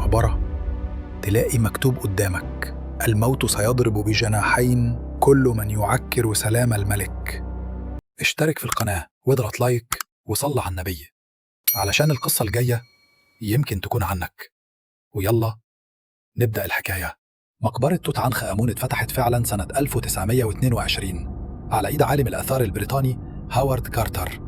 المقبرة تلاقي مكتوب قدامك: الموت سيضرب بجناحين كل من يعكر سلام الملك. اشترك في القناة واضغط لايك وصل على النبي علشان القصة الجاية يمكن تكون عنك. ويلا نبدأ الحكاية. مقبرة توت عنخ آمون اتفتحت فعلا سنة 1922 على إيد عالم الآثار البريطاني هاوارد كارتر،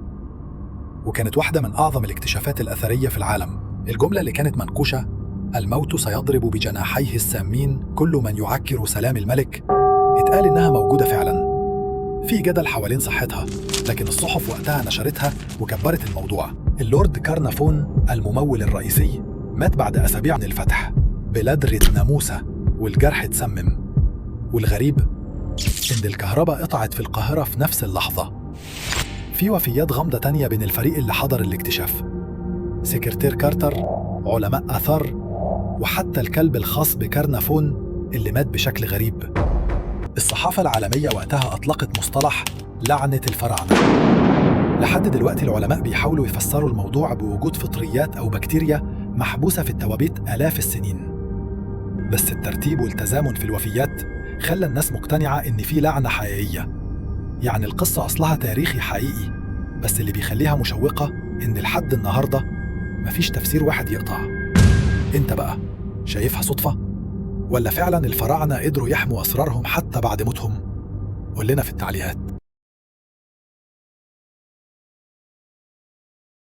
وكانت واحدة من أعظم الاكتشافات الأثرية في العالم. الجملة اللي كانت منقوشة: الموت سيضرب بجناحيه السامين كل من يعكر سلام الملك، اتقال إنها موجودة فعلا. في جدل حوالين صحتها، لكن الصحف وقتها نشرتها وكبرت الموضوع. اللورد كارنافون الممول الرئيسي مات بعد أسابيع من الفتح بلدغة ناموسة والجرح اتسمم. والغريب إن الكهرباء قطعت في القاهرة في نفس اللحظة. في وفيات غامضة تانية بين الفريق اللي حضر الاكتشاف: سكرتير كارتر، علماء آثار، وحتى الكلب الخاص بكارنافون اللي مات بشكل غريب. الصحافة العالمية وقتها أطلقت مصطلح لعنة الفراعنة. لحد دلوقتي العلماء بيحاولوا يفسروا الموضوع بوجود فطريات أو بكتيريا محبوسة في التوابيت آلاف السنين. بس الترتيب والتزامن في الوفيات خلى الناس مقتنعة إن في لعنة حقيقية. يعني القصة أصلها تاريخي حقيقي، بس اللي بيخليها مشوقة إن لحد النهاردة مفيش تفسير واحد يقطع. انت بقى شايفها صدفة؟ ولا فعلا الفراعنة قدروا يحموا أسرارهم حتى بعد موتهم؟ قول لنا في التعليقات.